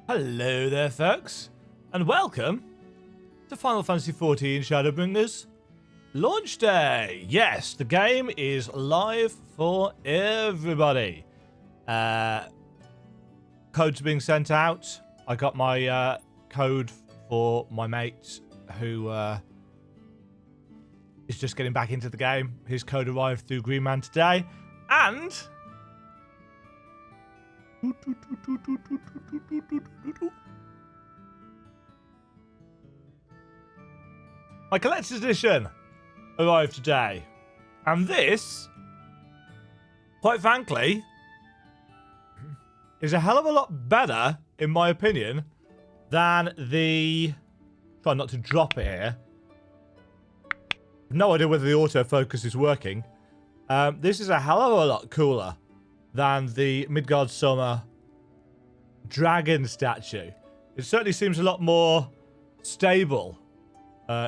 Hello there, folks, and welcome to Final Fantasy XIV Shadowbringers launch day. Yes, the game is live for everybody. Codes being sent out. I got my code for my mate who is just getting back into the game. His code arrived through Green Man today, and my collector's edition arrived today. And this, quite frankly, is a hell of a lot better, in my opinion, than the... Try not to drop it here. No idea whether the autofocus is working. This is a hell of a lot cooler than the Midgard Summer dragon statue. It certainly seems a lot more stable,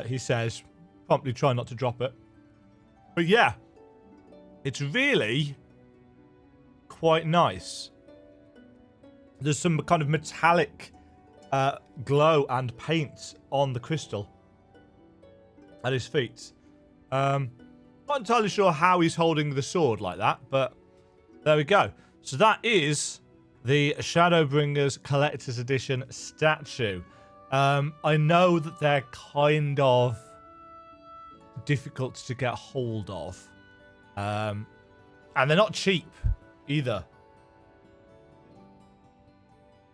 he says. Promptly try not to drop it. But yeah, it's really quite nice. There's some kind of metallic glow and paint on the crystal at his feet. Not entirely sure how he's holding the sword like that, but there we go. So that is the Shadowbringers Collector's Edition statue. I know that they're kind of difficult to get hold of. And they're not cheap either.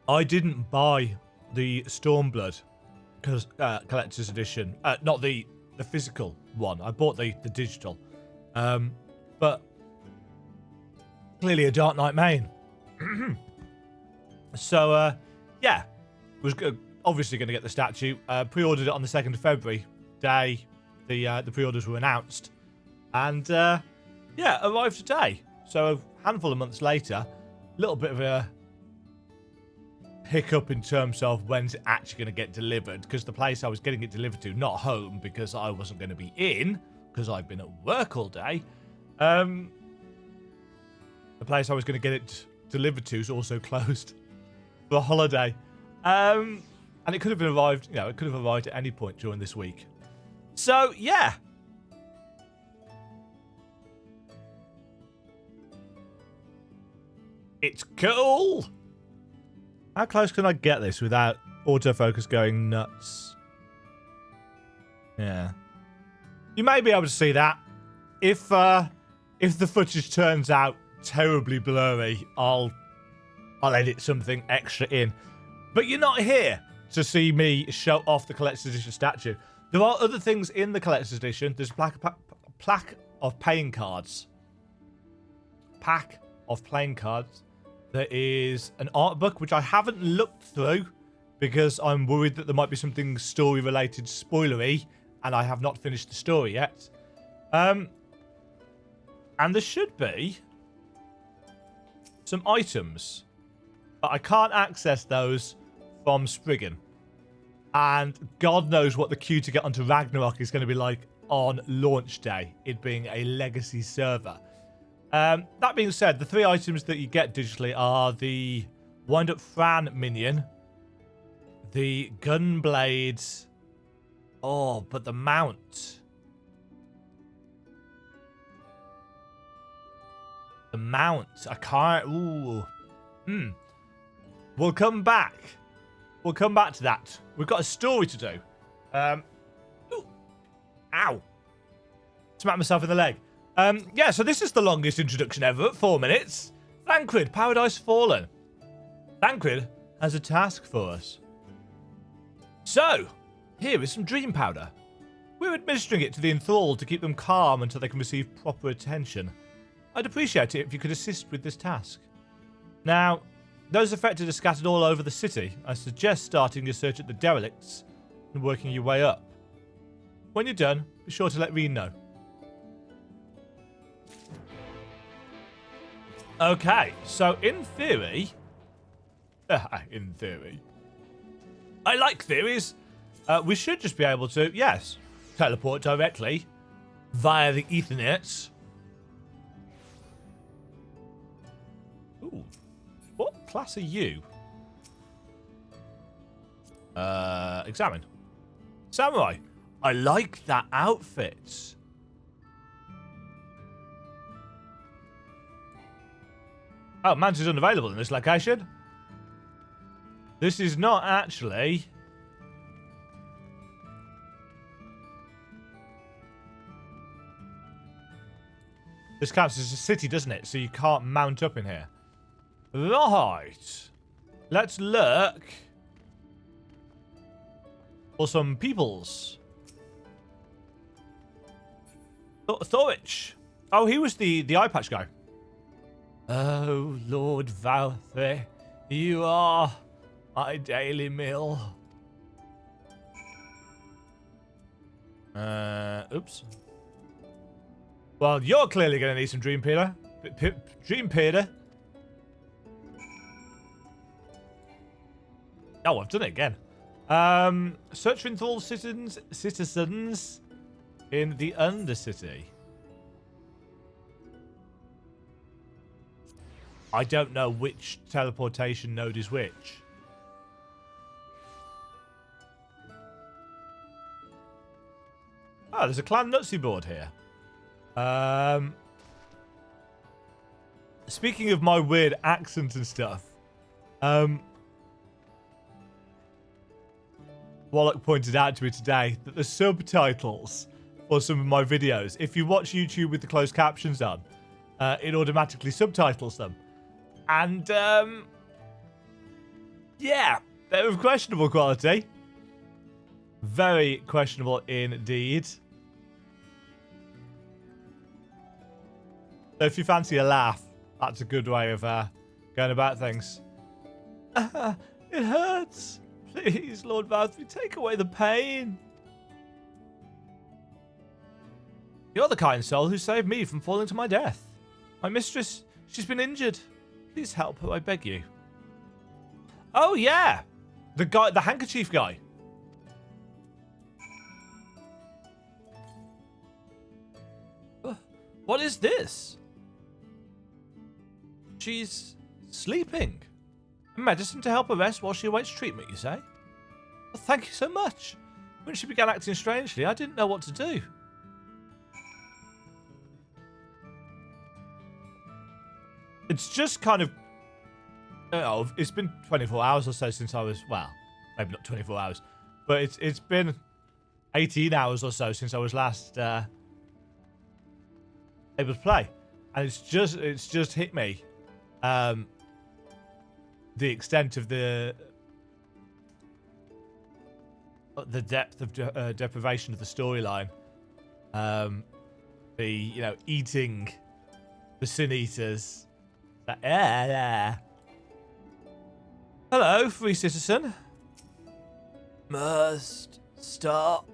I didn't buy the Stormblood Collector's Edition. Not the physical one. I bought the digital. But clearly a Dark Knight main. So, yeah. Was obviously going to get the statue. Pre-ordered it on the 2nd of February day the pre-orders were announced. And, yeah, arrived today. So, a handful of months later, a little bit of a hiccup in terms of when's it actually going to get delivered. Because the place I was getting it delivered to, not home, because I wasn't going to be in, because I've been at work all day. The place I was going to get it delivered to is also closed for a holiday. And it could have arrived, it could have arrived at any point during this week. So, yeah. It's cool. How close can I get this without autofocus going nuts? Yeah. You may be able to see that. If the footage turns out terribly blurry, I'll edit something extra in. But you're not here to see me show off the Collector's Edition statue. There are other things in the Collector's Edition. There's a plaque of playing cards. Pack of playing cards. There is an art book, which I haven't looked through because I'm worried that there might be something story-related spoilery, and I have not finished the story yet. And there should be some items, but I can't access those from Spriggan. And God knows what the queue to get onto Ragnarok is going to be like on launch day, it being a legacy server. That being said, the 3 items that you get digitally are the Wind-Up Fran minion, the Gunblade, but the mount. The mount, I can't, We'll come back. We'll come back to that. We've got a story to do. Ow. Smacked myself in the leg. Yeah, so this is the longest introduction ever at 4 minutes. Thancred, Paradise Fallen. Thancred has a task for us. So, here is some dream powder. We're administering it to the enthralled to keep them calm until they can receive proper attention. I'd appreciate it if you could assist with this task. Now, those affected are scattered all over the city. I suggest starting your search at the derelicts and working your way up. When you're done, be sure to let Reen know. Okay, so in theory... I like theories. We should just be able to, yes, teleport directly via the Ethernet. Ooh. What class are you? examine. Samurai. I like that outfit. Oh, Mantis is unavailable in this location. This is not actually... This counts as a city, doesn't it? So you can't mount up in here. Right. Let's look for some peoples. Thorwich. Oh, he was the eye patch guy. Oh, Lord Valthy, you are my daily meal. Oops. Well, you're clearly going to need some Dream Peter. Dream Peter. Oh, I've done it again. Search for enthralled citizens in the Undercity. I don't know which teleportation node is which. Oh, there's a Clan Nutsy board here. Speaking of my weird accent and stuff, Wallach pointed out to me today that the subtitles for some of my videos, if you watch YouTube with the closed captions on, it automatically subtitles them. And, yeah, they're of questionable quality. Very questionable indeed. So if you fancy a laugh, that's a good way of going about things. It hurts. Please, Lord Valthy, take away the pain. You're the kind soul who saved me from falling to my death. My mistress, she's been injured. Please help her, I beg you. Oh, yeah. The guy, the handkerchief guy. What is this? She's sleeping. Medicine to help her rest while she awaits treatment, you say? Well, thank you so much. When she began acting strangely, I didn't know what to do. It's just kind of... it's been 24 hours or so since I was... Well, maybe not 24 hours. But it's been 18 hours or so since I was last able to play. And it's just hit me. The extent of the depth of deprivation of the storyline. Eating the Sin Eaters. Hello, free citizen. Must stop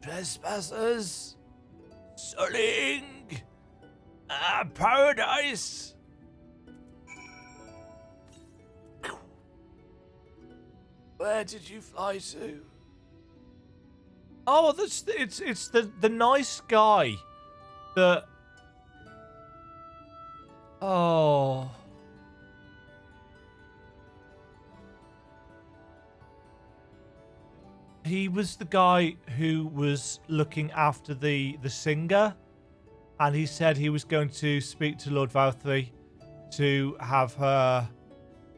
trespassers. Sullying paradise. Where did you fly to? Oh, it's the nice guy that... Oh. He was the guy who was looking after the singer, and he said he was going to speak to Lord Valthy to have her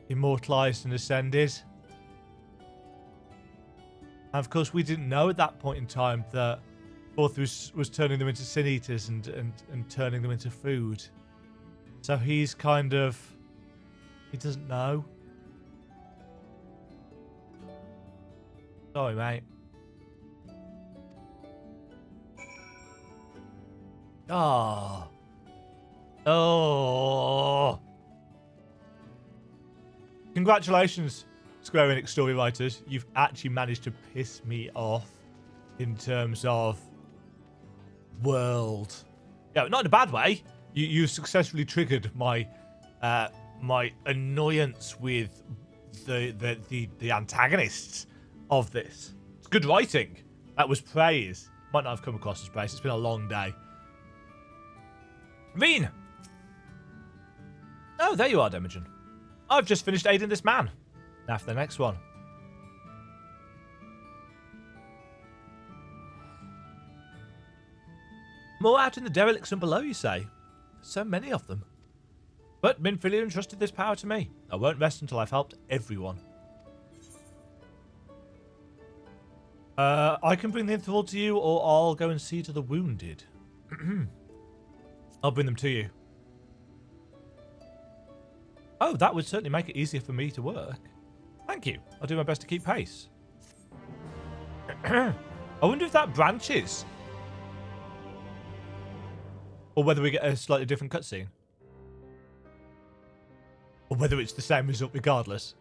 immortalized and ascended. And of course, we didn't know at that point in time that Valthy was turning them into Sin Eaters and turning them into food. So he's kind of... He doesn't know. Sorry, mate. Oh. Oh. Congratulations, Square Enix story writers. You've actually managed to piss me off in terms of world. Yeah, not in a bad way. You successfully triggered my my annoyance with the antagonists of this. It's good writing. That was praise. Might not have come across as praise. It's been a long day. Veen! Oh, there you are, Demajen. I've just finished aiding this man. Now for the next one. more out in the derelicts and below, you say? So many of them. But Minfilia entrusted this power to me. I won't rest until I've helped everyone. I can bring the enthralled to you, or I'll go and see to the wounded. I'll bring them to you. Oh, that would certainly make it easier for me to work. Thank you. I'll do my best to keep pace. I wonder if that branches. Or whether we get a slightly different cutscene. Or whether it's the same result regardless.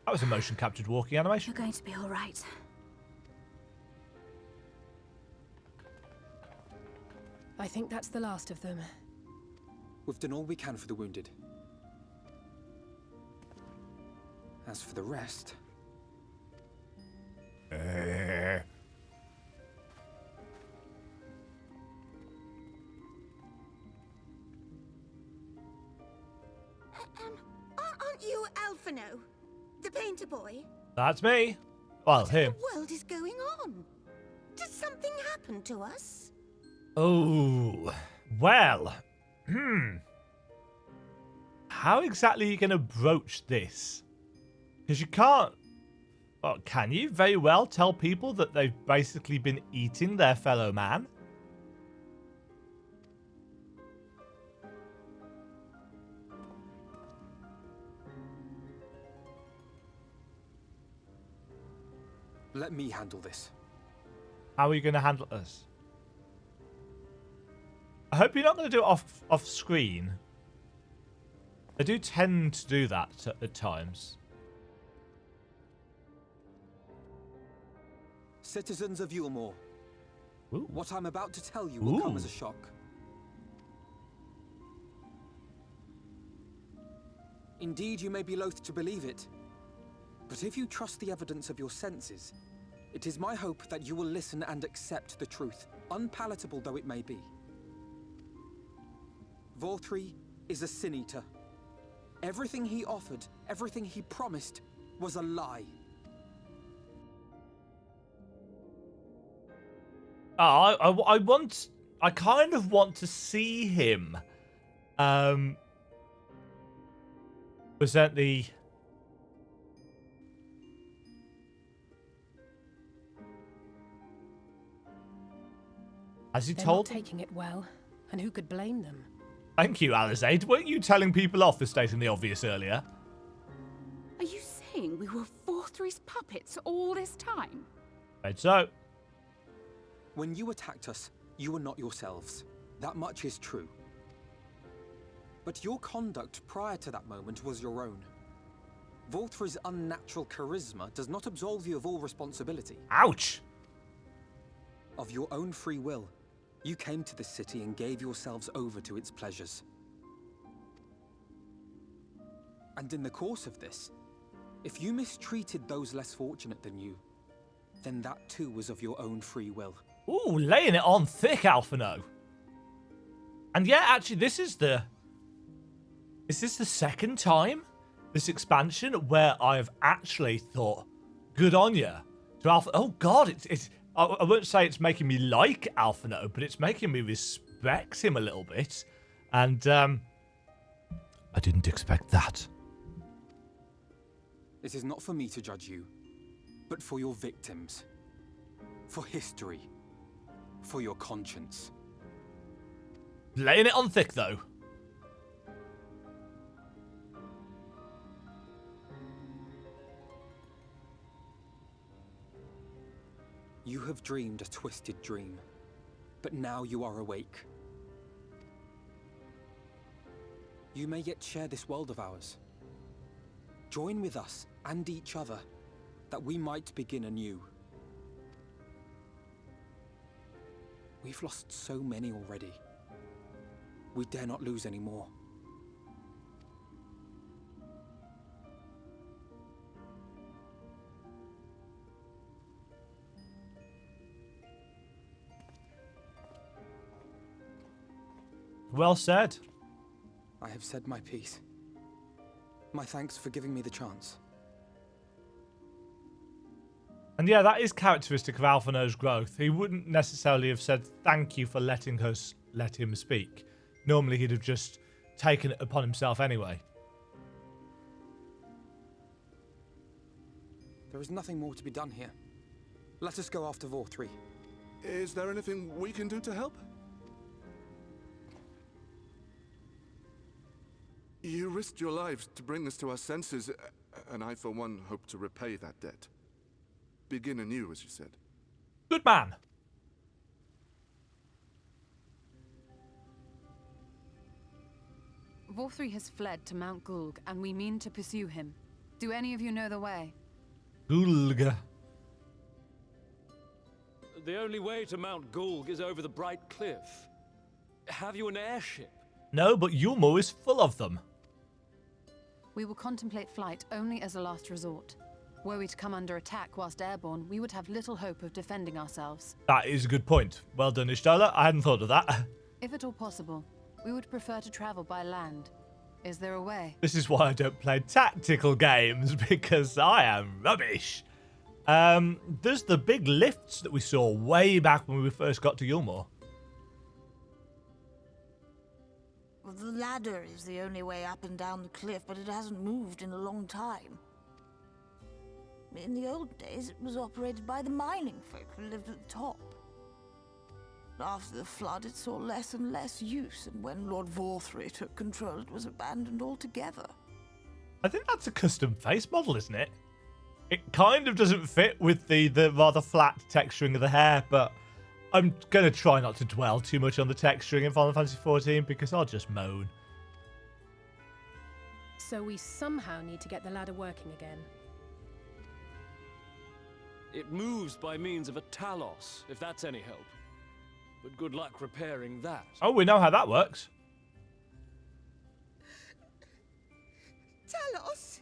That was a motion captured walking animation. You're going to be all right. I think that's the last of them. We've done all we can for the wounded. As for the rest... Aren't you Alphino? The painter boy? That's me. Well, him. What in the world is going on? Did something happen to us? Oh, well. How exactly are you going to broach this? Because you can't... Well, can you very well tell people that they've basically been eating their fellow man? Let me handle this. How are you going to handle this? I hope you're not going to do it off screen. I do tend to do that at times. Citizens of Yulmore, Ooh. what I'm about to tell you will come as a shock. Indeed, you may be loath to believe it, but if you trust the evidence of your senses, it is my hope that you will listen and accept the truth, unpalatable though it may be. Vorthri is a sin-eater. Everything he offered, everything he promised, was a lie. I kind of want to see him present the... Has he They're told not taking it well, and who could blame them? Thank you, Alizade. Weren't you telling people off for stating the obvious earlier? Are you saying we were Vorthri's puppets all this time? Right, so... When you attacked us, you were not yourselves. That much is true. But your conduct prior to that moment was your own. Vorthri's unnatural charisma does not absolve you of all responsibility. Ouch! Of your own free will, you came to this city and gave yourselves over to its pleasures. And in the course of this, if you mistreated those less fortunate than you, then that too was of your own free will. Ooh, laying it on thick, Alphino. And yeah, actually, this is the... Is this the second time, this expansion, where I've actually thought, good on ya, to Alpha... Oh, God, it's I won't say it's making me like Alphino, but it's making me respect him a little bit. And, I didn't expect that. It is not for me to judge you, but for your victims. For history. For your conscience. Laying it on thick, though. You have dreamed a twisted dream, but now you are awake. You may yet share this world of ours. Join with us and each other, that we might begin anew. We've lost so many already. We dare not lose any more. Well said. I have said my piece. My thanks for giving me the chance. And yeah, that is characteristic of Alphinaud's growth. He wouldn't necessarily have said thank you for letting us let him speak. Normally he'd have just taken it upon himself anyway. There is nothing more to be done here. Let us go after Vorthree. Is there anything we can do to help? You risked your lives to bring us to our senses, and I, for one, hope to repay that debt. Begin anew, as you said. Good man. Vorthree has fled to Mount Gulg, and we mean to pursue him. Do any of you know the way? Gulga. The only way to Mount Gulg is over the Bright Cliff. Have you an airship? No, but Yulmore is full of them. We will contemplate flight only as a last resort. Were we to come under attack whilst airborne, we would have little hope of defending ourselves. That is a good point. Well done, Ishtola. I hadn't thought of that. If at all possible, we would prefer to travel by land. Is there a way? This is why I don't play tactical games, because I am rubbish. There's the big lifts that we saw way back when we first got to Yulmore. Well, the ladder is the only way up and down the cliff, but it hasn't moved in a long time. In the old days, it was operated by the mining folk who lived at the top. But after the flood, it saw less and less use, and when Lord Vorthree took control, it was abandoned altogether. I think that's a custom face model, isn't it? It kind of doesn't fit with the rather flat texturing of the hair, but I'm going to try not to dwell too much on the texturing in Final Fantasy XIV because I'll just moan. So we somehow need to get the ladder working again. It moves by means of a Talos, if that's any help. But good luck repairing that. Oh, we know how that works. Talos?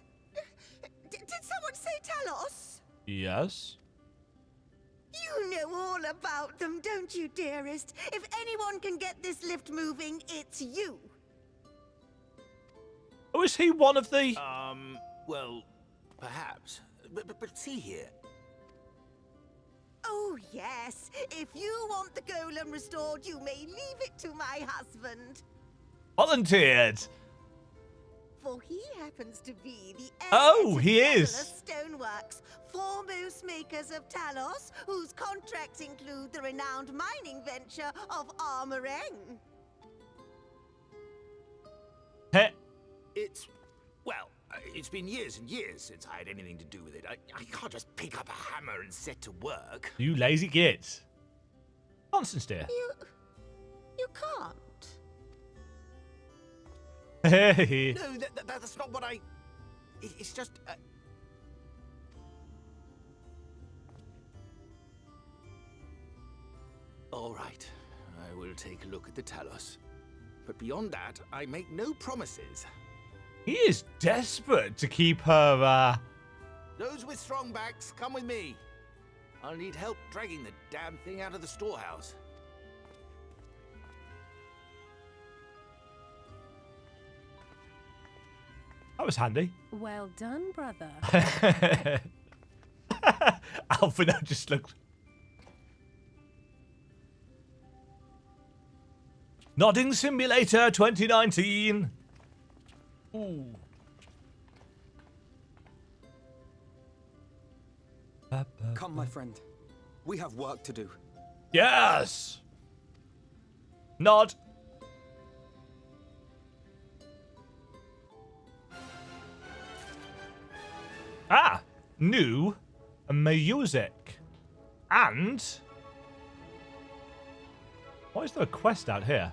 Did someone say Talos? Yes. You know all about them, don't you, dearest? If anyone can get this lift moving, it's you. Oh, is he one of the... Well, perhaps. But see here. Oh, yes. If you want the golem restored, you may leave it to my husband. Volunteered. For he happens to be the heir Oh, to he is. Fabulous Stoneworks, foremost makers of Talos, whose contracts include the renowned mining venture of Armoreng. Heh. It's been years and years since I had anything to do with it. I can't just pick up a hammer and set to work. You lazy git. Nonsense, dear. You can't. Hey. No, that's not what I... It's just... All right, I will take a look at the Talos. But beyond that, I make no promises. He is desperate to keep her, Those with strong backs, come with me. I'll need help dragging the damn thing out of the storehouse. That was handy. Well done, brother. Alphinaud just looked... Nodding Simulator 2019. Ooh. Come, my friend. We have work to do. Yes. Nod. Ah, new music. And why is there a quest out here?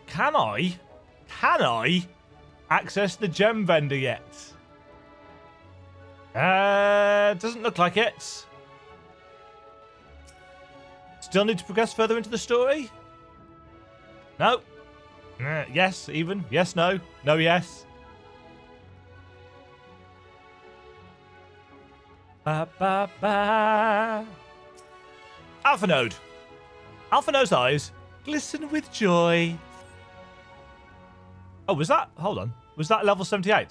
Can I access the gem vendor yet? Doesn't look like it. Still need to progress further into the story? No. Yes, even. Yes, no. No, yes. Alphinaud. Alphino's eyes glisten with joy. Oh, was that... Hold on. Was that level 78?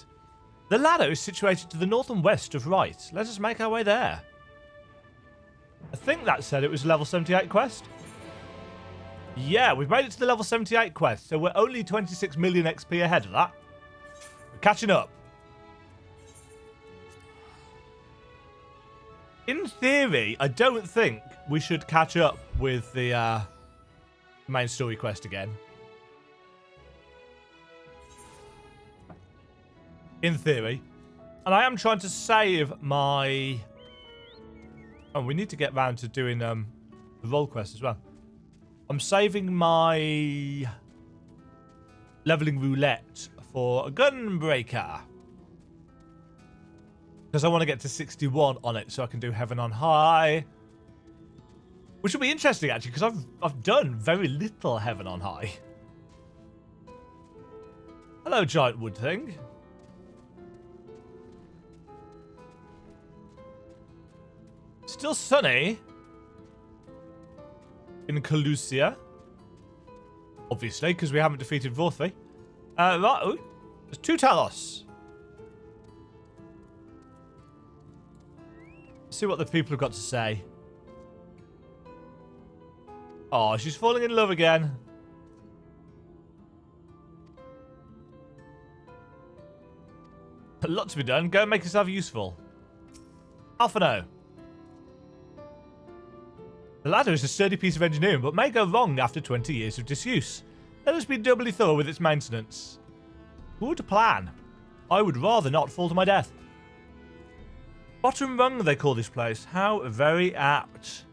The ladder is situated to the north and west of right. Let us make our way there. I think that said it was a level 78 quest. Yeah, we've made it to the level 78 quest, so we're only 26 million XP ahead of that. We're catching up. In theory, I don't think we should catch up with the main story quest again. In theory. And I am trying to save my... Oh, we need to get round to doing the role quest as well. I'm saving my leveling roulette for a gunbreaker. Because I want to get to 61 on it so I can do Heaven on High. Which will be interesting actually, because I've done very little Heaven on High. Hello, giant wood thing. Still sunny in Calusia. Obviously, because we haven't defeated Vorthvi. Right, ooh, there's 2 Talos. Let's see what the people have got to say. Oh, she's falling in love again. A lot to be done. Go and make yourself useful. Alphino. The ladder is a sturdy piece of engineering, but may go wrong after 20 years of disuse. Let us be doubly thorough with its maintenance. Good plan. I would rather not fall to my death. Bottom rung, they call this place. How very apt.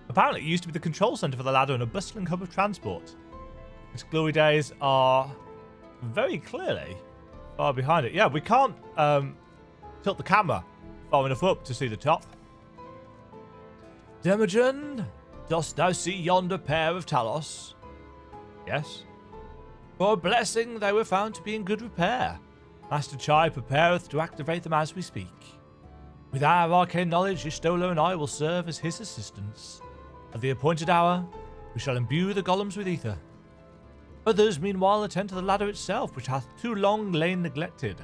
Apparently, it used to be the control centre for the ladder and a bustling hub of transport. Its glory days are very clearly far behind it. Yeah, we can't tilt the camera far enough up to see the top. Demajen, dost thou see yonder pair of Talos? Yes. For a blessing, they were found to be in good repair. Master Chai prepareth to activate them as we speak. With our arcane knowledge, Y'shtola and I will serve as his assistants. At the appointed hour, we shall imbue the golems with ether. Others, meanwhile, attend to the ladder itself, which hath too long lain neglected.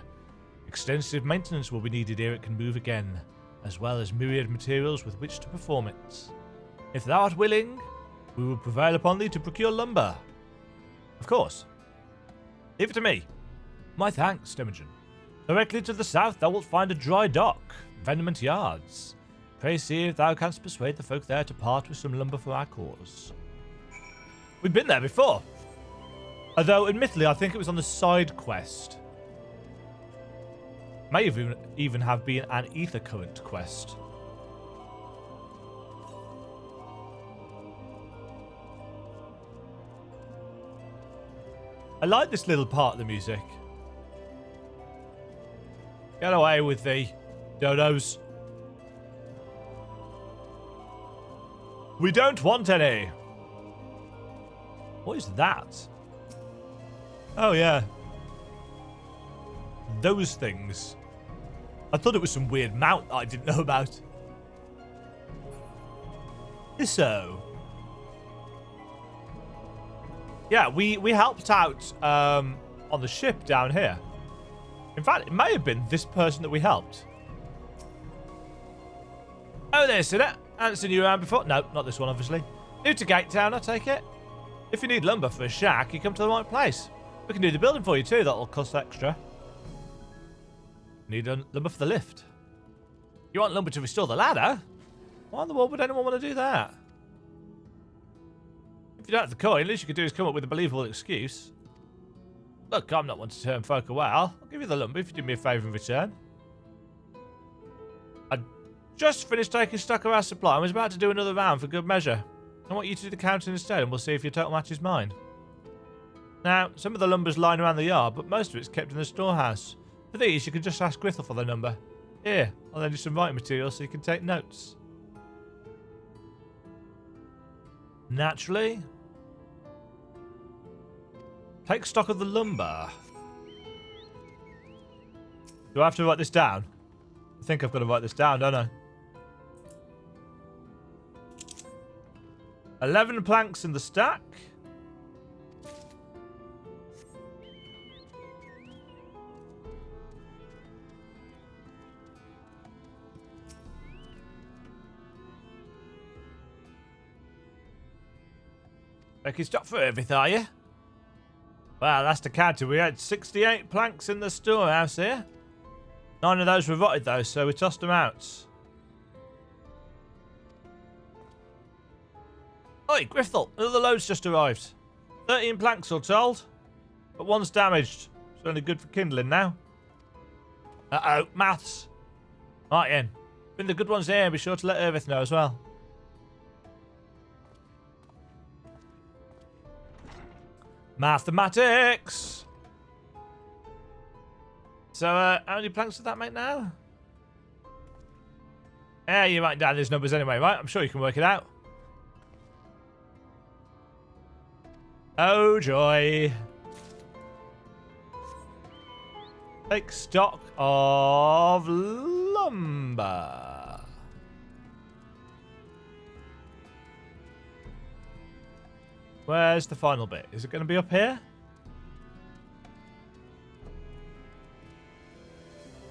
Extensive maintenance will be needed ere it can move again, as well as myriad materials with which to perform it. If thou art willing, we will prevail upon thee to procure lumber. Of course. Leave it to me. My thanks, Demajen. Directly to the south thou wilt find a dry dock, venomant yards. Pray see if thou canst persuade the folk there to part with some lumber for our cause. We've been there before. Although, admittedly, I think it was on the side quest. May even have been an ether current quest. I like this little part of the music. Get away with the dodos. We don't want any. What is that? Oh, yeah. Those things. I thought it was some weird mount that I didn't know about. So. Yeah, we helped out on the ship down here. In fact, it may have been this person that we helped. Oh, there's it. Haven't seen you around before. No, not this one, obviously. New to Gate Town, I take it. If you need lumber for a shack, you come to the right place. We can do the building for you too. That'll cost extra. Need lumber for the lift. You want lumber to restore the ladder? Why in the world would anyone want to do that? If you don't have the coin, at least you could do is come up with a believable excuse. Look, I'm not one to turn folk away. I'll give you the lumber if you do me a favour in return. I just finished taking stock of our supply and was about to do another round for good measure. I want you to do the counting instead and we'll see if your total matches mine. Now, some of the lumber's lying around the yard, but most of it's kept in the storehouse. For these, you can just ask Grithel for the number. Here, I'll lend you some writing material so you can take notes. Naturally. Take stock of the lumber. Do I have to write this down? I think I've got to write this down, don't I? 11 planks in the stack. Making stock for everything, are you? Well, that's the counter. We had 68 planks in the storehouse here. 9 of those were rotted though, so we tossed them out. Oi, Grifthel, another load's just arrived. 13 planks all told, but one's damaged. It's only good for kindling now. Uh-oh, maths. Right then. Bring the good ones here and be sure to let Irvith know as well. Mathematics! So, how many planks did that make now? Yeah, you write down these numbers anyway, right? I'm sure you can work it out. Oh, joy. Take stock of lumber. Where's the final bit? Is it going to be up here?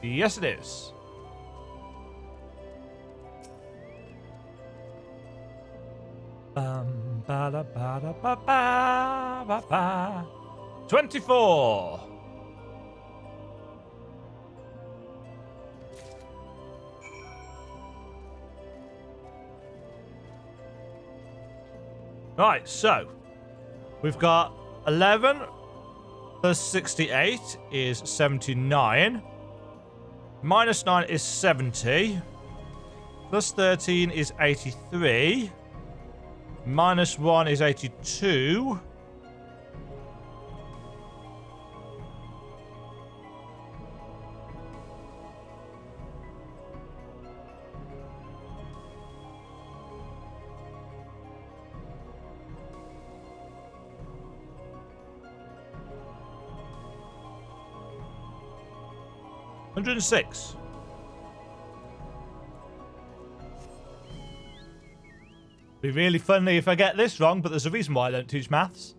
Yes, it is. Bum, ba, da, ba, da, ba, ba, ba, ba. 24. Right, so we've got 11 plus 68 is 79. Minus 9 is 70. Plus 13 is 83. Minus 1 is 82. $106. Be really funny if I get this wrong, but there's a reason why I don't teach maths.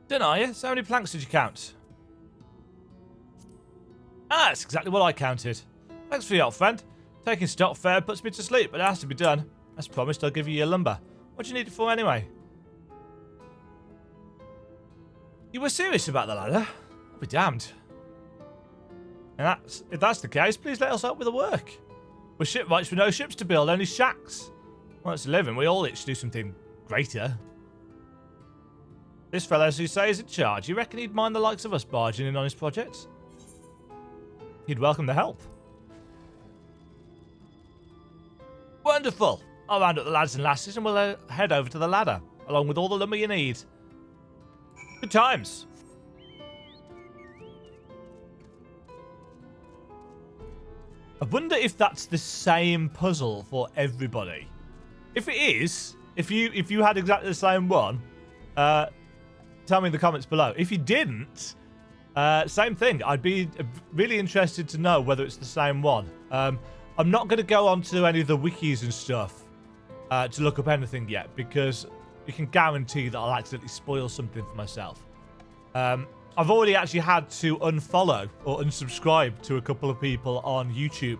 Don't I? So how many planks did you count? Ah, that's exactly what I counted. Thanks for your help, friend. Taking stock fair puts me to sleep, but it has to be done. As promised, I'll give you your lumber. What do you need it for anyway? You were serious about the ladder? I'll be damned. And if that's the case, please let us help with the work. We're shipwrights with no ships to build, only shacks. Well, it's a living. We all each do something greater. This fellow, as you say, is in charge. You reckon he'd mind the likes of us barging in on his projects? He'd welcome the help. Wonderful. I'll round up the lads and lasses and we'll head over to the ladder, along with all the lumber you need. Good times. I wonder if that's the same puzzle for everybody. If it is, if you had exactly the same one, tell me in the comments below. If you didn't, same thing. I'd be really interested to know whether it's the same one. I'm not going to go onto any of the wikis and stuff to look up anything yet, because you can guarantee that I'll accidentally spoil something for myself. I've already actually had to unfollow or unsubscribe to a couple of people on YouTube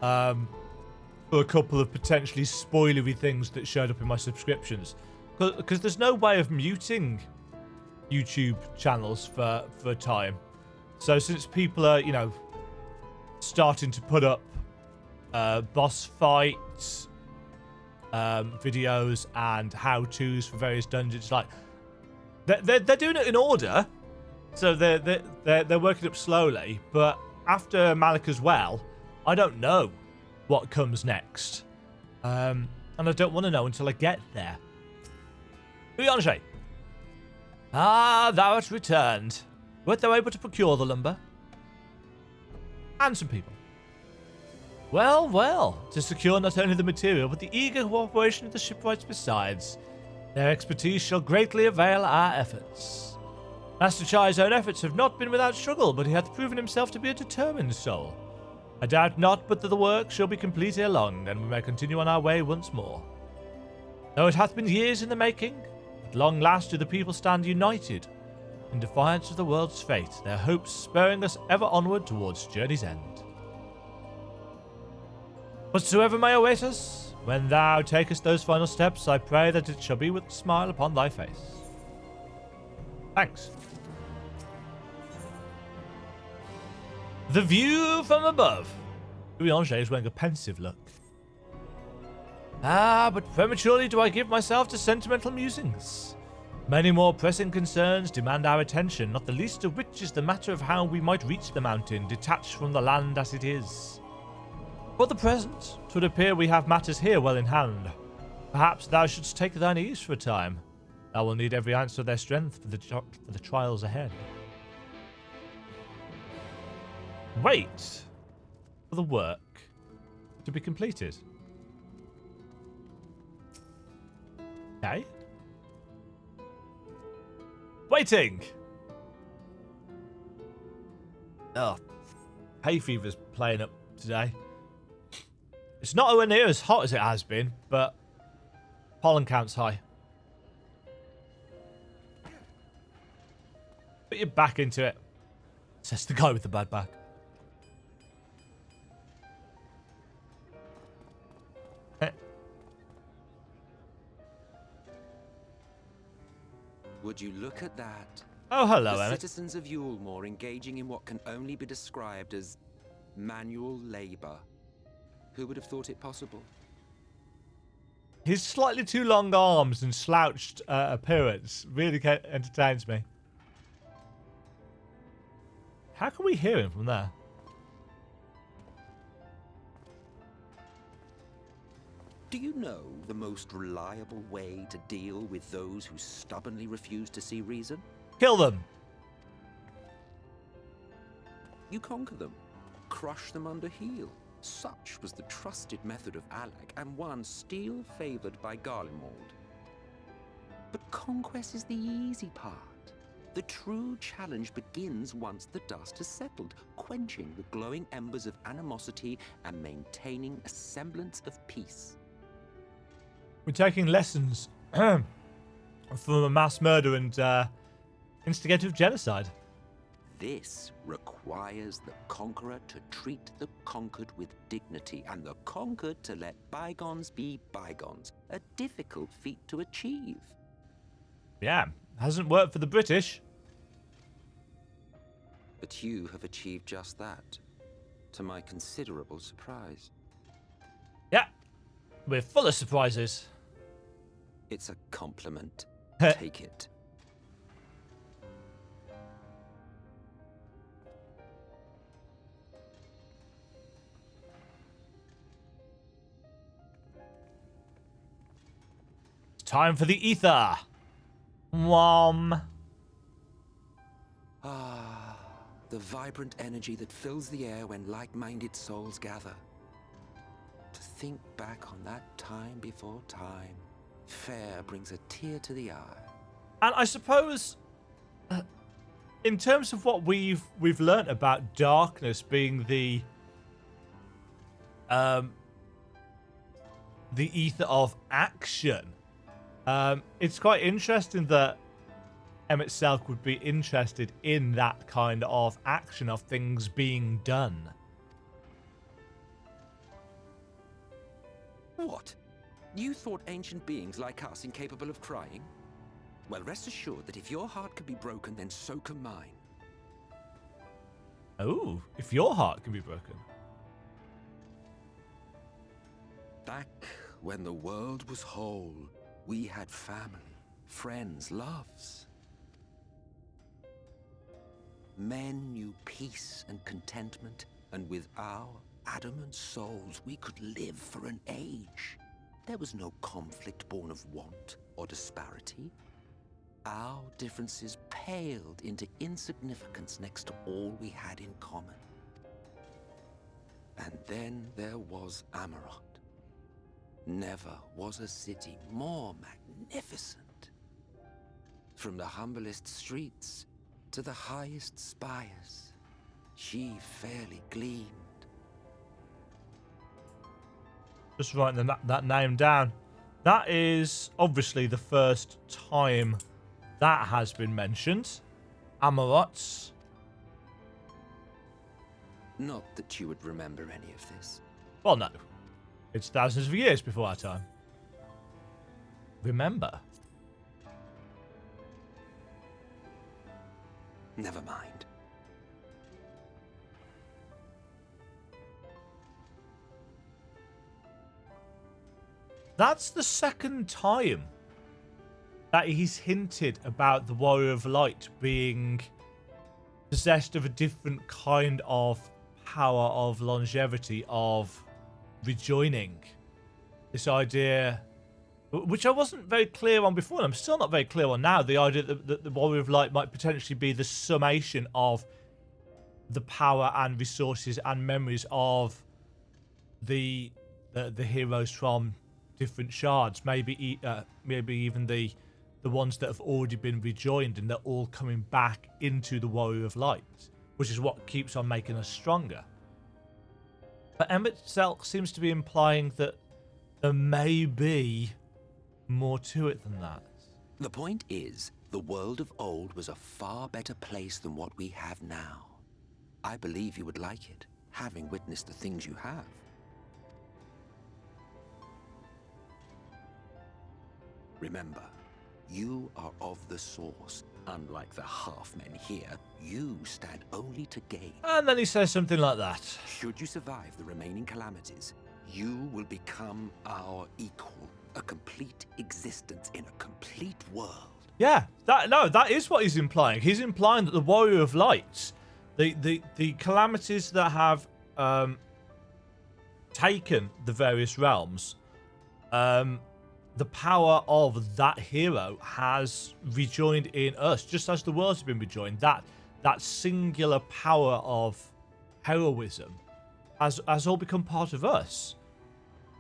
for a couple of potentially spoilery things that showed up in my subscriptions. Because there's no way of muting YouTube channels for a time. So since people are, you know, starting to put up boss fights, videos and how-tos for various dungeons, like they're doing it in order, so they're working up slowly. But after Malika's Well, I don't know what comes next, and I don't want to know until I get there. Andre. Ah, thou art returned. Wert thou able to procure the lumber? And some people. Well, well, to secure not only the material, but the eager cooperation of the shipwrights besides. Their expertise shall greatly avail our efforts. Master Chai's own efforts have not been without struggle, but he hath proven himself to be a determined soul. I doubt not but that the work shall be complete ere long, and we may continue on our way once more. Though it hath been years in the making, at long last do the people stand united, in defiance of the world's fate, their hopes spurring us ever onward towards journey's end. Whatsoever may await us, when thou takest those final steps, I pray that it shall be with a smile upon thy face. Thanks. The view from above. Louis-Ange is wearing a pensive look. Ah, but prematurely do I give myself to sentimental musings. Many more pressing concerns demand our attention, not the least of which is the matter of how we might reach the mountain, detached from the land as it is. For the present, 'twould appear we have matters here well in hand. Perhaps thou shouldst take thine ease for a time. Thou will need every ounce of their strength for the trials ahead. Wait for the work to be completed. Okay. Waiting! Oh, hay fever's playing up today. It's not anywhere near as hot as it has been, but pollen count's high. Put your back into it, says the guy with the bad back. Would you look at that? Oh, hello, The Emmett. citizens of Yulmore engaging in what can only be described as manual labor. Who would have thought it possible? His slightly too long arms and slouched appearance really entertains me. How can we hear him from there? Do you know the most reliable way to deal with those who stubbornly refuse to see reason? Kill them. You conquer them, crush them under heel. Such was the trusted method of Alec, and one still favored by Garlemald. But conquest is the easy part. The true challenge begins once the dust has settled, quenching the glowing embers of animosity and maintaining a semblance of peace. We're taking lessons from a mass murder and instigative genocide. This requires the conqueror to treat the conquered with dignity, and the conquered to let bygones be bygones. A difficult feat to achieve. Yeah, hasn't worked for the British. But you have achieved just that, to my considerable surprise. Yeah, we're full of surprises. It's a compliment. Take it. It's time for the ether. Whom. Ah, the vibrant energy that fills the air when like-minded souls gather. To think back on that time before time, fair brings a tear to the eye. And I suppose, in terms of what we've learnt about darkness being the ether of action, it's quite interesting that Emmett Selk would be interested in that kind of action of things being done. What? You thought ancient beings like us incapable of crying? Well, rest assured that if your heart can be broken, then so can mine. Oh, if your heart can be broken. Back when the world was whole, we had family, friends, loves. Men knew peace and contentment, and with our adamant souls, we could live for an age. There was no conflict born of want or disparity. Our differences paled into insignificance next to all we had in common. And then there was Amarant. Never was a city more magnificent. From the humblest streets to the highest spires, she fairly gleamed. Just writing that name down. That is obviously the first time that has been mentioned. Amarots. Not that you would remember any of this. Well, no. It's thousands of years before our time. Remember. Never mind. That's the second time that he's hinted about the Warrior of Light being possessed of a different kind of power of longevity, of rejoining. This idea, which I wasn't very clear on before, and I'm still not very clear on now, the idea that the Warrior of Light might potentially be the summation of the power and resources and memories of the heroes from different shards, maybe even the ones that have already been rejoined, and they're all coming back into the Warrior of Light, which is what keeps on making us stronger. But Emmett itself seems to be implying that there may be more to it than that. The point is, the world of old was a far better place than what we have now. I believe you would like it, having witnessed the things you have. Remember, you are of the Source. Unlike the half-men here, you stand only to gain. And then he says something like that. Should you survive the remaining calamities, you will become our equal. A complete existence in a complete world. Yeah, that is what he's implying. He's implying that the Warrior of Light, the calamities that have taken the various realms, the power of that hero has rejoined in us, just as the worlds have been rejoined. That singular power of heroism has all become part of us.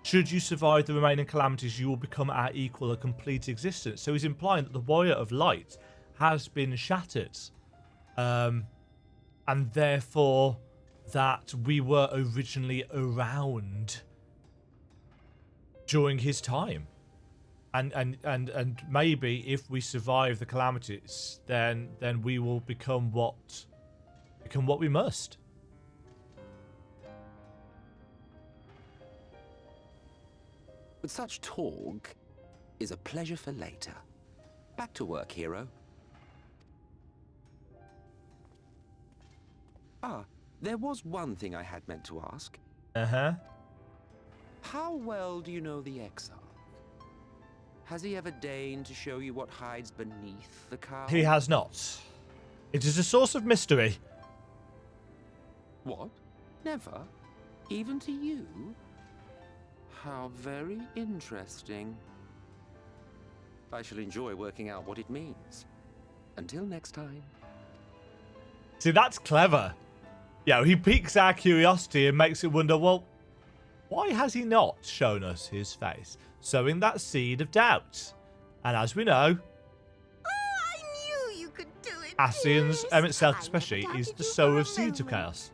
Should you survive the remaining calamities, you will become our equal, a complete existence. So he's implying that the Warrior of Light has been shattered. And therefore that we were originally around during his time. And maybe if we survive the calamities, then we will become what we must. But such talk is a pleasure for later. Back to work, hero. Ah, there was one thing I had meant to ask. Uh-huh. How well do you know the Exarch? Has he ever deigned to show you what hides beneath the cowl? He has not. It is a source of mystery. What? Never? Even to you? How very interesting. I shall enjoy working out what it means. Until next time. See, that's clever. Yeah, he piques our curiosity and makes it wonder, well, why has he not shown us his face? Sowing that seed of doubt. And as we know, I knew you could do it. Ascian's, Pierce. itself I especially, never is doubted the you sower for of a seeds of moment. chaos.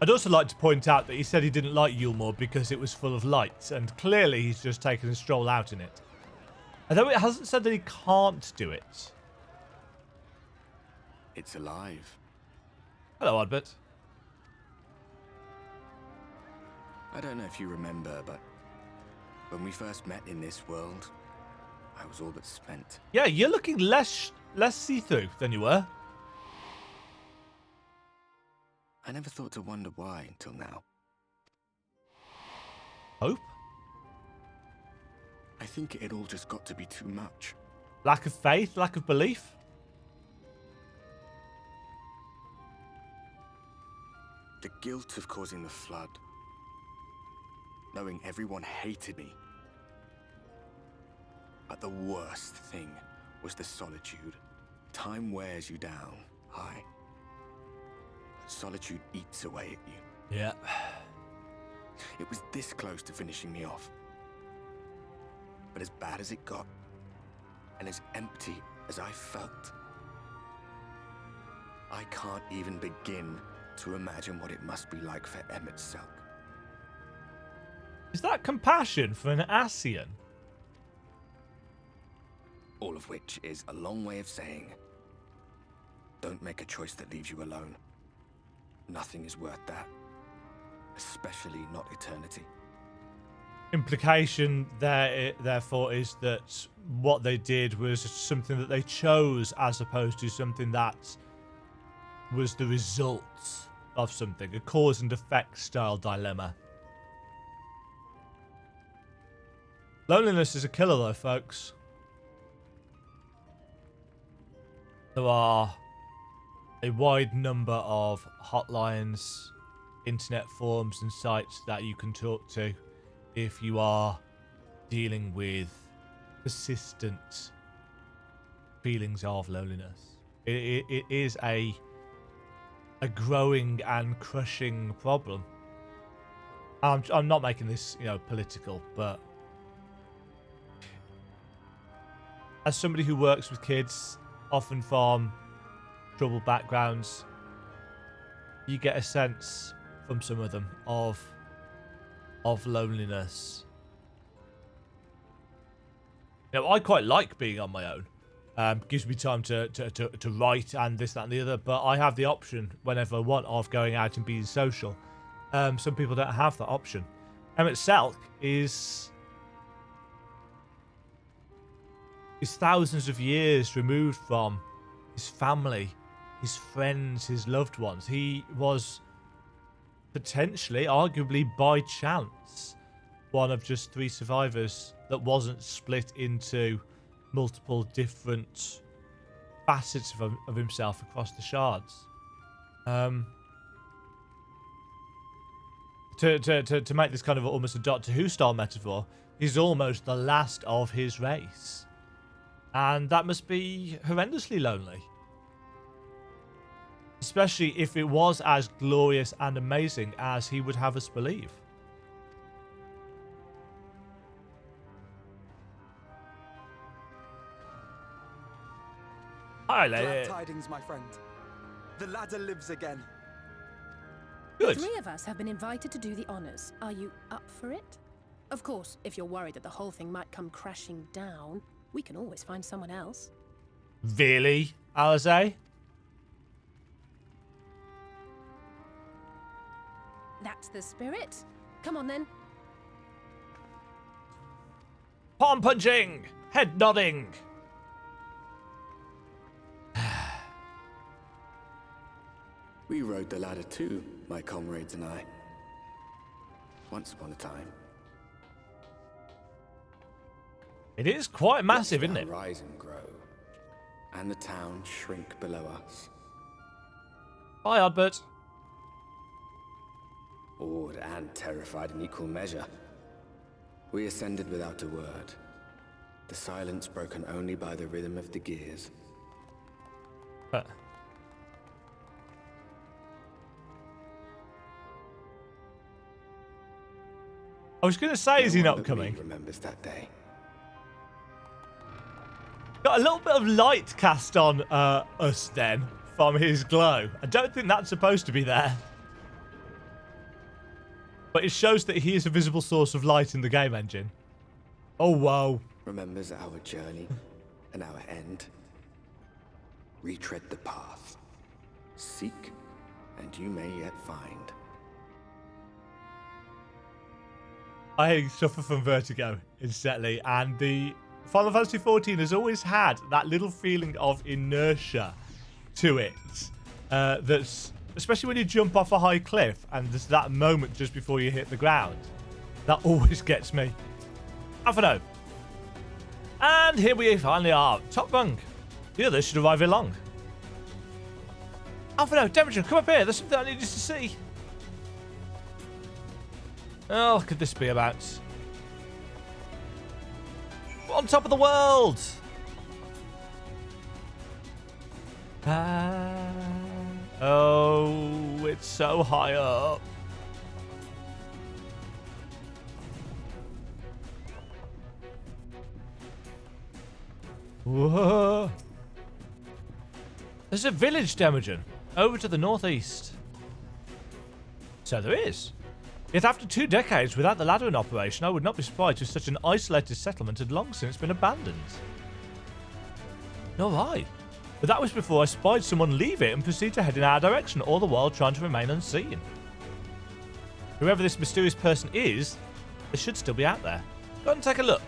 I'd also like to point out that he said he didn't like Yulmore because it was full of light, and clearly he's just taken a stroll out in it. Although it hasn't said that he can't do it. It's alive. Hello, Oddbit. I don't know if you remember, but when we first met in this world, I was all but spent. Yeah, you're looking less see-through than you were. I never thought to wonder why until now. Hope? I think it had all just got to be too much. Lack of faith? Lack of belief? The guilt of causing the flood. Knowing everyone hated me. But the worst thing was the solitude. Time wears you down. Aye. Solitude eats away at you. Yeah. It was this close to finishing me off. But as bad as it got, and as empty as I felt, I can't even begin to imagine what it must be like for Selk. Is that compassion for an Ascian? All of which is a long way of saying, don't make a choice that leaves you alone. Nothing is worth that. Especially not eternity. Implication there, therefore, is that what they did was something that they chose as opposed to something that was the result of something. A cause and effect style dilemma. Loneliness is a killer though, folks. There are a wide number of hotlines, internet forums and sites that you can talk to if you are dealing with persistent feelings of loneliness. It is a growing and crushing problem. I'm not making this, political, but as somebody who works with kids, often from troubled backgrounds, you get a sense from some of them of loneliness. I quite like being on my own. Gives me time to write and this, that, and the other. But I have the option whenever I want of going out and being social. Some people don't have that option. Selk is thousands of years removed from his family, his friends, his loved ones. He was potentially, arguably by chance, one of just 3 survivors that wasn't split into multiple different facets of himself across the shards. To make this kind of almost a Doctor Who style metaphor, he's almost the last of his race. And that must be horrendously lonely. Especially if it was as glorious and amazing as he would have us believe. Hi, Glad lady. tidings, my friend. The ladder lives again. Good. 3 of us have been invited to do the honors. Are you up for it? Of course, if you're worried that the whole thing might come crashing down, we can always find someone else. Really, Alize? That's the spirit. Come on then. Palm punching! Head nodding! We rode the ladder too, my comrades and I. Once upon a time. It is quite massive, Watched isn't the it? horizon grow, and the town shrink below us. Bye, Oddbert. Awed and terrified in equal measure. We ascended without a word, the silence broken only by the rhythm of the gears. I was going to say, is he No not one but me coming? remembers that day. Got a little bit of light cast on us then from his glow. I don't think that's supposed to be there. But it shows that he is a visible source of light in the game engine. Oh, wow. Remembers our journey and our end. Retread the path. Seek, and you may yet find. I suffer from vertigo instantly, and the Final Fantasy XIV has always had that little feeling of inertia to it. That's, especially when you jump off a high cliff and there's that moment just before you hit the ground. That always gets me. I don't know. And here we finally are. Top rung. The others should arrive along. Alphino, Demajen, come up here. There's something I need you to see. Oh, what could this be about? We're on top of the world. Oh, it's so high up. Whoa. There's a village, Demajen, over to the northeast. So there is. Yet after 2 decades without the ladder in operation, I would not be surprised if such an isolated settlement had long since been abandoned. Nor I. But that was before I spied someone leave it and proceed to head in our direction, all the while trying to remain unseen. Whoever this mysterious person is, they should still be out there. Go and take a look.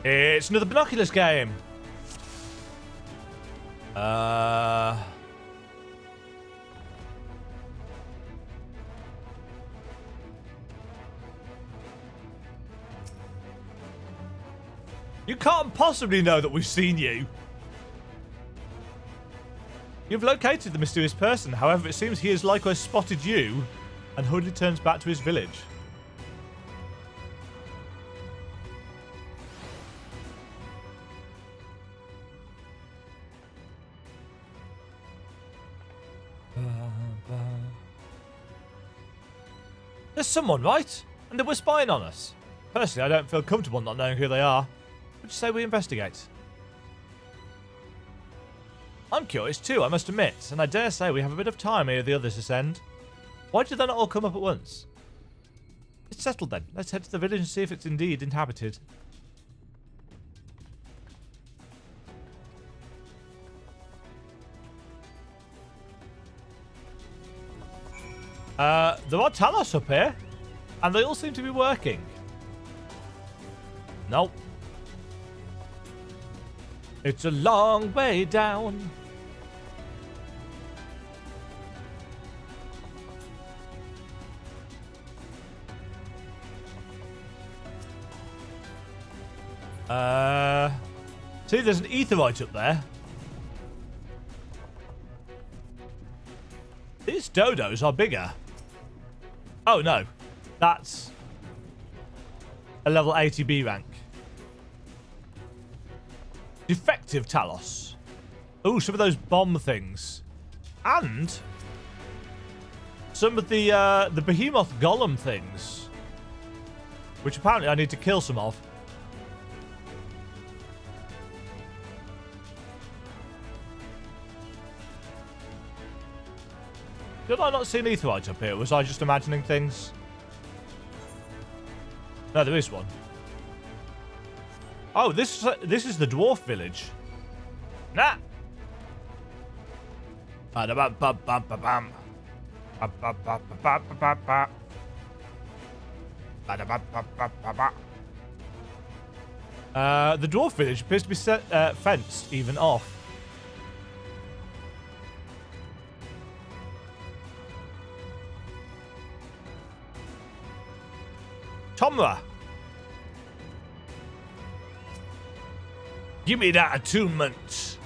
It's another binoculars game. You can't possibly know that we've seen you. You've located the mysterious person. However, it seems he has likewise spotted you and hurriedly turns back to his village. There's someone, right? And they were spying on us. Personally, I don't feel comfortable not knowing who they are. Would you say we investigate? I'm curious too, I must admit, and I dare say we have a bit of time ere the others ascend. Why did they not all come up at once? It's settled then. Let's head to the village and see if it's indeed inhabited. There are Talos up here, and they all seem to be working. Nope. It's a long way down. See, there's an etherite up there. These dodos are bigger. Oh no, that's a level 80B rank. Defective Talos. Ooh, some of those bomb things. And some of the behemoth golem things. Which apparently I need to kill some of. Did I not see an etherite up here? Was I just imagining things? No, there is one. Oh, this is the dwarf village. Nah. The dwarf village appears to be fenced even off. Tomra. Give me that attunement.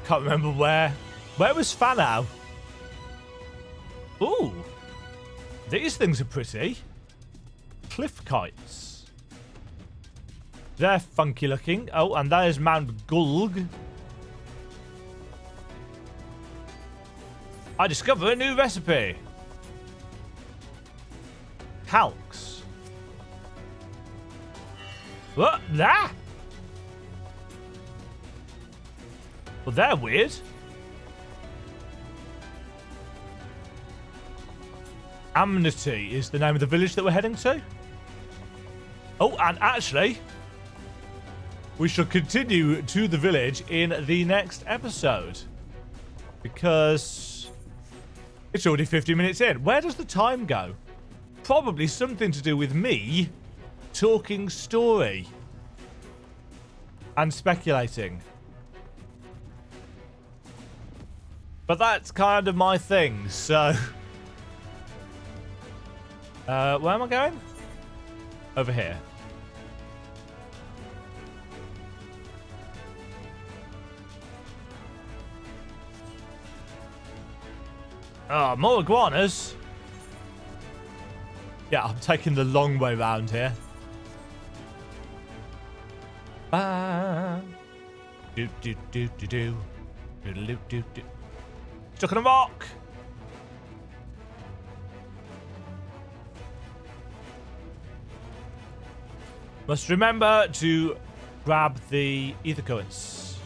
Can't remember where. Where was Fanau? Ooh. These things are pretty. Cliff kites. They're funky looking. Oh, and there's Mount Gulg. I discover a new recipe. Calx. What? That? Well, they're weird. Amity is the name of the village that we're heading to. Oh, and actually, we shall continue to the village in the next episode. Because it's already 50 minutes in. Where does the time go? Probably something to do with me talking story and speculating. But that's kind of my thing, so... where am I going? Over here. Oh, more iguanas. Yeah, I'm taking the long way round here. Do do do do do. Do do do do. Stuck on a rock. Must remember to grab the ether currents.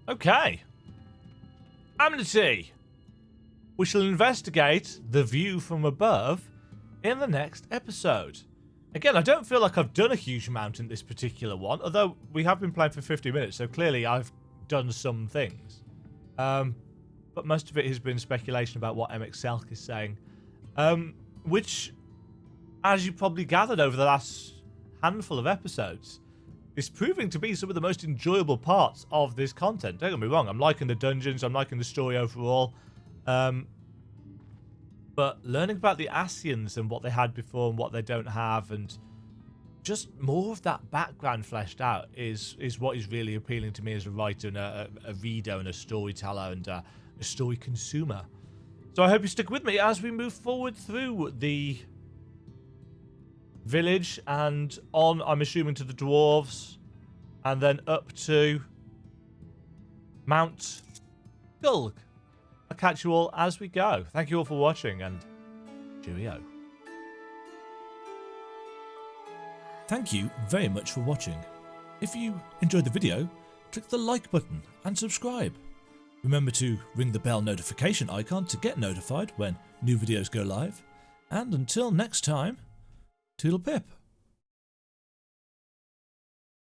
Okay. Amnesty. We shall investigate the view from above in the next episode. Again, I don't feel like I've done a huge amount in this particular one, although we have been playing for 50 minutes, so clearly I've done some things. But most of it has been speculation about what MXL is saying, which, as you probably gathered over the last handful of episodes, is proving to be some of the most enjoyable parts of this content. Don't get me wrong, I'm liking the dungeons, I'm liking the story overall. But learning about the Ascians and what they had before and what they don't have, and just more of that background fleshed out is what is really appealing to me as a writer and a reader and a storyteller and a story consumer. So I hope you stick with me as we move forward through the village and on, I'm assuming, to the dwarves, and then up to Mount Gulg. I'll catch you all as we go. Thank you all for watching, and cheerio. Thank you very much for watching. If you enjoyed the video, click the like button and subscribe. Remember to ring the bell notification icon to get notified when new videos go live. And until next time, toodle pip.